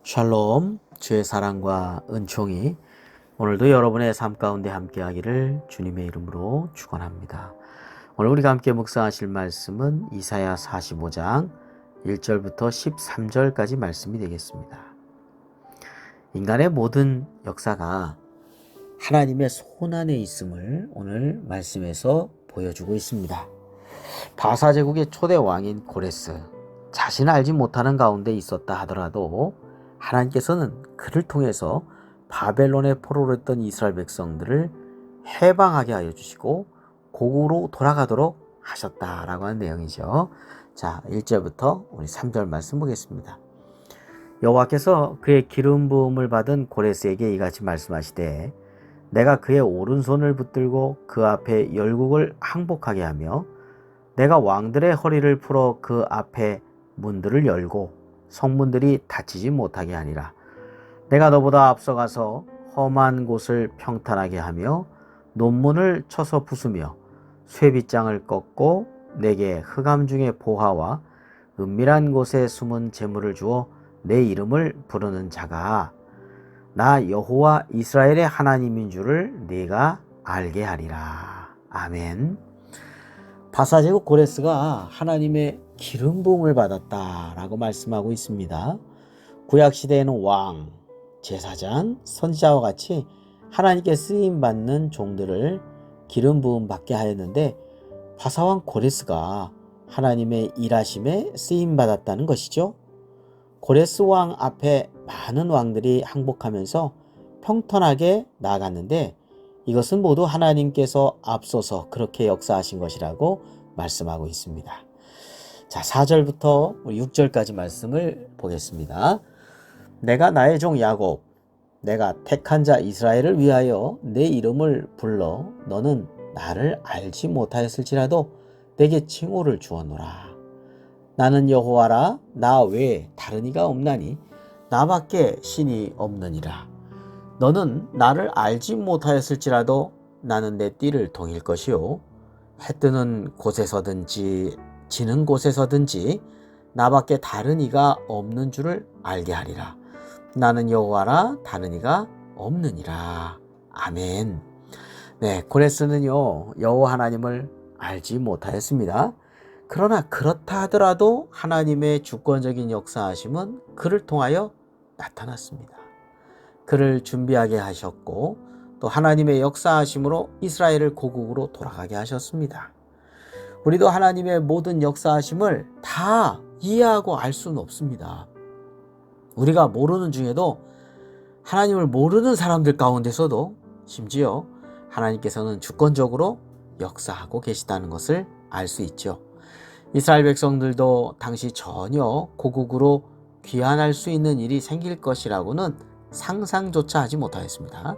샬롬, 주의 사랑과 은총이 오늘도 여러분의 삶 가운데 함께하기를 주님의 이름으로 축원합니다. 오늘 우리가 함께 묵상하실 말씀은 이사야 45장 1절부터 13절까지 말씀이 되겠습니다. 인간의 모든 역사가 하나님의 손안에 있음을 오늘 말씀에서 보여주고 있습니다. 바사 제국의 초대 왕인 고레스, 자신을 알지 못하는 가운데 있었다 하더라도 하나님께서는 그를 통해서 바벨론의 포로로 있던 이스라엘 백성들을 해방하게 하여 주시고 고국으로 돌아가도록 하셨다라고 하는 내용이죠. 자, 1절부터 우리 3절 말씀 보겠습니다. 여호와께서 그의 기름 부음을 받은 고레스에게 이같이 말씀하시되 내가 그의 오른손을 붙들고 그 앞에 열국을 항복하게 하며 내가 왕들의 허리를 풀어 그 앞에 문들을 열고 성문들이 닫히지 못하게 하니라. 내가 너보다 앞서가서 험한 곳을 평탄하게 하며 논문을 쳐서 부수며 쇠빗장을 꺾고 내게 흑암 중에 보화와 은밀한 곳에 숨은 재물을 주어 내 이름을 부르는 자가 나 여호와 이스라엘의 하나님인 줄을 네가 알게 하리라. 아멘. 바사제국 고레스가 하나님의 기름 부음을 받았다라고 말씀하고 있습니다. 구약시대에는 왕, 제사장, 선지자와 같이 하나님께 쓰임받는 종들을 기름 부음 받게 하였는데 바사왕 고레스가 하나님의 일하심에 쓰임받았다는 것이죠. 고레스 왕 앞에 많은 왕들이 항복하면서 평탄하게 나아갔는데 이것은 모두 하나님께서 앞서서 그렇게 역사하신 것이라고 말씀하고 있습니다. 자, 4절부터 6절까지 말씀을 보겠습니다. 내가 나의 종 야곱, 내가 택한 자 이스라엘을 위하여 내 이름을 불러 너는 나를 알지 못하였을지라도 내게 칭호를 주었노라. 나는 여호와라, 나 외에 다른 이가 없나니 나밖에 신이 없느니라. 너는 나를 알지 못하였을지라도 나는 내 띠를 동일 것이요 해 뜨는 곳에서든지 지는 곳에서든지 나밖에 다른 이가 없는 줄을 알게 하리라. 나는 여호와라, 다른 이가 없느니라. 아멘. 네, 고레스는요 여호와 하나님을 알지 못하였습니다. 그러나 그렇다 하더라도 하나님의 주권적인 역사하심은 그를 통하여 나타났습니다. 그를 준비하게 하셨고 또 하나님의 역사하심으로 이스라엘을 고국으로 돌아가게 하셨습니다. 우리도 하나님의 모든 역사하심을 다 이해하고 알 수는 없습니다. 우리가 모르는 중에도 하나님을 모르는 사람들 가운데서도 심지어 하나님께서는 주권적으로 역사하고 계시다는 것을 알 수 있죠. 이스라엘 백성들도 당시 전혀 고국으로 귀환할 수 있는 일이 생길 것이라고는 상상조차 하지 못하였습니다.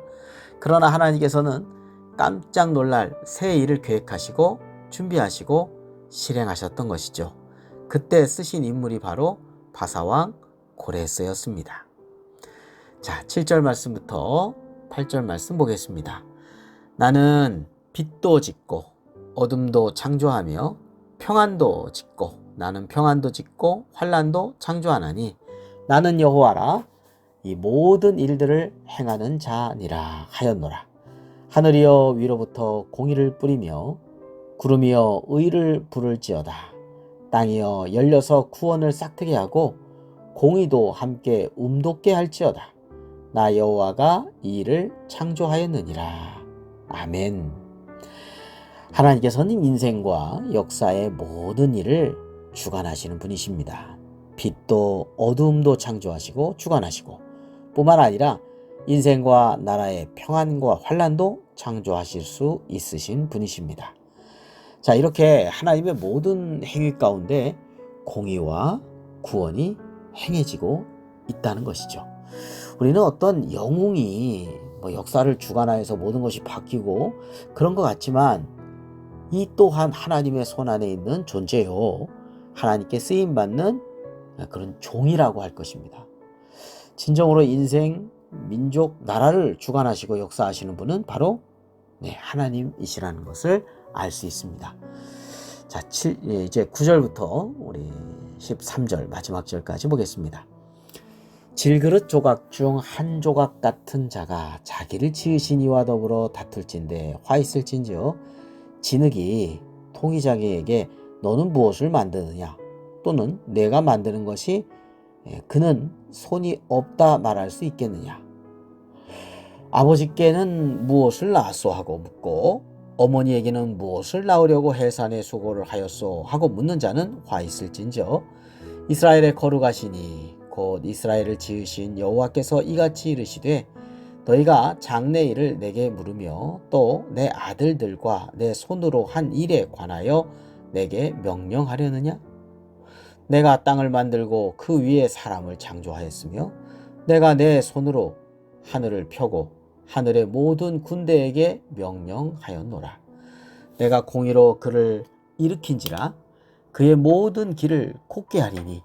그러나 하나님께서는 깜짝 놀랄 새 일을 계획하시고 준비하시고 실행하셨던 것이죠. 그때 쓰신 인물이 바로 바사왕 고레스였습니다. 자, 7절 말씀부터 8절 말씀 보겠습니다. 나는 빛도 짓고 어둠도 창조하며 평안도 짓고 나는 평안도 짓고 환난도 창조하나니 나는 여호와라 이 모든 일들을 행하는 자니라 하였노라. 하늘이여 위로부터 공의를 뿌리며 구름이여 의를 부를지어다. 땅이여 열려서 구원을 싹트게 하고 공의도 함께 움돋게 할지어다. 나 여호와가 이 일을 창조하였느니라. 아멘. 하나님께서는 인생과 역사의 모든 일을 주관하시는 분이십니다. 빛도 어두움도 창조하시고 주관하시고 뿐만 아니라 인생과 나라의 평안과 환난도 창조하실 수 있으신 분이십니다. 자, 이렇게 하나님의 모든 행위 가운데 공의와 구원이 행해지고 있다는 것이죠. 우리는 어떤 영웅이 역사를 주관하여서 모든 것이 바뀌고 그런 것 같지만 이 또한 하나님의 손안에 있는 존재요. 하나님께 쓰임받는 그런 종이라고 할 것입니다. 진정으로 인생, 민족, 나라를 주관하시고 역사하시는 분은 바로 하나님이시라는 것을 알 수 있습니다. 자, 이제 9절부터 우리 13절 마지막 절까지 보겠습니다. 질그릇 조각 중 한 조각 같은 자가 자기를 지으신 이와 더불어 다툴진대 화 있을진지요. 진흙이 토기장이에게 너는 무엇을 만드느냐 또는 내가 만드는 것이 그는 손이 없다 말할 수 있겠느냐. 아버지께는 무엇을 낳았소 하고 묻고 어머니에게는 무엇을 낳으려고 해산의 수고를 하였소 하고 묻는 자는 화 있을진저. 이스라엘의 거룩하시니 곧 이스라엘을 지으신 여호와께서 이같이 이르시되 너희가 장래 일을 내게 물으며 또 내 아들들과 내 손으로 한 일에 관하여 내게 명령하려느냐? 내가 땅을 만들고 그 위에 사람을 창조하였으며 내가 내 손으로 하늘을 펴고 하늘의 모든 군대에게 명령하였노라. 내가 공의로 그를 일으킨지라 그의 모든 길을 곱게 하리니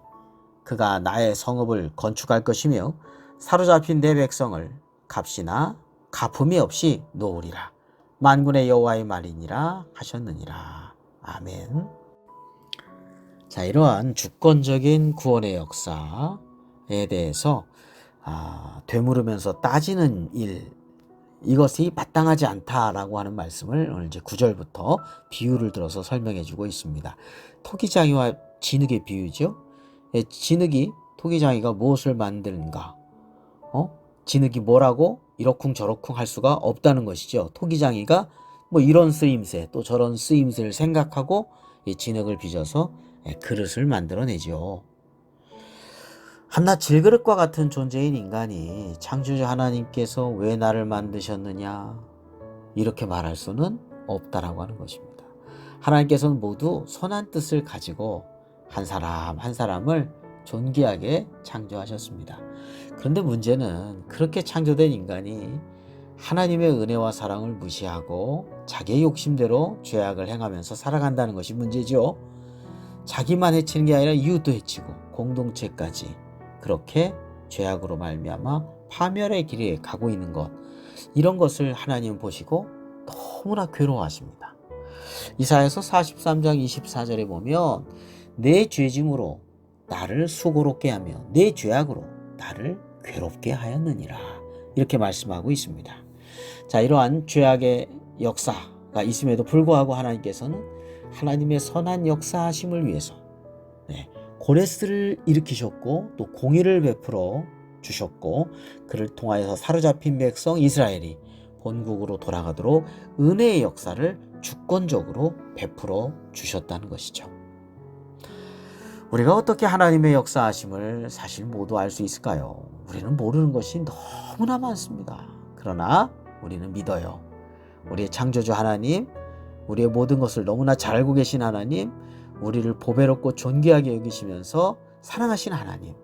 그가 나의 성읍을 건축할 것이며 사로잡힌 내 백성을 값이나 가품이 없이 놓으리라. 만군의 여호와의 말이니라 하셨느니라. 아멘. 자, 이러한 주권적인 구원의 역사에 대해서 되물으면서 따지는 일, 이것이 마땅하지 않다라고 하는 말씀을 오늘 이제 9절부터 비유를 들어서 설명해 주고 있습니다. 토기장이와 진흙의 비유죠. 진흙이 토기장이가 무엇을 만드는가? 진흙이 뭐라고 이러쿵저러쿵 할 수가 없다는 것이죠. 토기장이가 뭐 이런 쓰임새 또 저런 쓰임새를 생각하고 이 진흙을 빚어서 그릇을 만들어내죠. 한낱 질그릇과 같은 존재인 인간이 창조주 하나님께서 왜 나를 만드셨느냐 이렇게 말할 수는 없다라고 하는 것입니다. 하나님께서는 모두 선한 뜻을 가지고 한 사람 한 사람을 존귀하게 창조하셨습니다. 그런데 문제는 그렇게 창조된 인간이 하나님의 은혜와 사랑을 무시하고 자기의 욕심대로 죄악을 행하면서 살아간다는 것이 문제죠. 자기만 해치는 게 아니라 이웃도 해치고 공동체까지 그렇게 죄악으로 말미암아 파멸의 길에 가고 있는 것, 이런 것을 하나님은 보시고 너무나 괴로워하십니다. 이사야서 43장 24절에 보면 내 죄짐으로 나를 수고롭게 하며 내 죄악으로 나를 괴롭게 하였느니라 이렇게 말씀하고 있습니다. 자, 이러한 죄악의 역사가 있음에도 불구하고 하나님께서는 하나님의 선한 역사하심을 위해서 고레스를 일으키셨고 또 공의를 베풀어 주셨고 그를 통하여서 사로잡힌 백성 이스라엘이 본국으로 돌아가도록 은혜의 역사를 주권적으로 베풀어 주셨다는 것이죠. 우리가 어떻게 하나님의 역사하심을 사실 모두 알 수 있을까요? 우리는 모르는 것이 너무나 많습니다. 그러나 우리는 믿어요. 우리의 창조주 하나님, 우리의 모든 것을 너무나 잘 알고 계신 하나님, 우리를 보배롭고 존귀하게 여기시면서 사랑하신 하나님,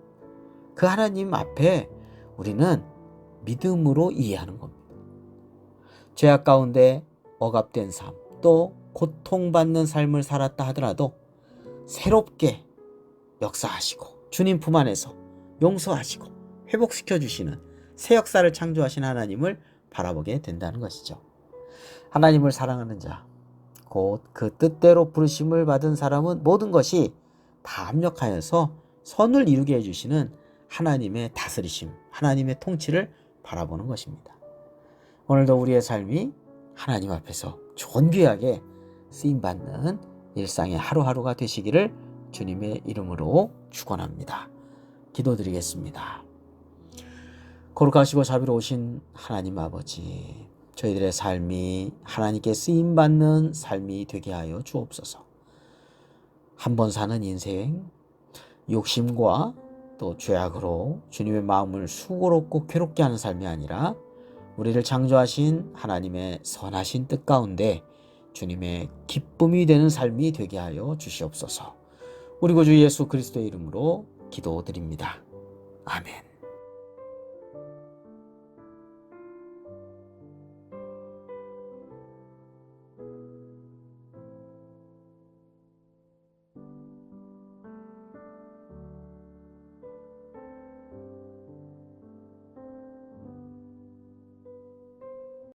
그 하나님 앞에 우리는 믿음으로 이해하는 겁니다. 죄악 가운데 억압된 삶, 또 고통받는 삶을 살았다 하더라도 새롭게 역사하시고 주님 품 안에서 용서하시고 회복시켜 주시는 새 역사를 창조하신 하나님을 바라보게 된다는 것이죠. 하나님을 사랑하는 자, 곧 그 뜻대로 부르심을 받은 사람은 모든 것이 다 합력하여서 선을 이루게 해주시는 하나님의 다스리심, 하나님의 통치를 바라보는 것입니다. 오늘도 우리의 삶이 하나님 앞에서 존귀하게 쓰임받는 일상의 하루하루가 되시기를 주님의 이름으로 축원합니다. 기도드리겠습니다. 거룩하시고 자비로우신 하나님 아버지, 저희들의 삶이 하나님께 쓰임받는 삶이 되게 하여 주옵소서. 한 번 사는 인생, 욕심과 또 죄악으로 주님의 마음을 수고롭고 괴롭게 하는 삶이 아니라 우리를 창조하신 하나님의 선하신 뜻 가운데 주님의 기쁨이 되는 삶이 되게 하여 주시옵소서. 우리 구주 예수 그리스도의 이름으로 기도드립니다. 아멘.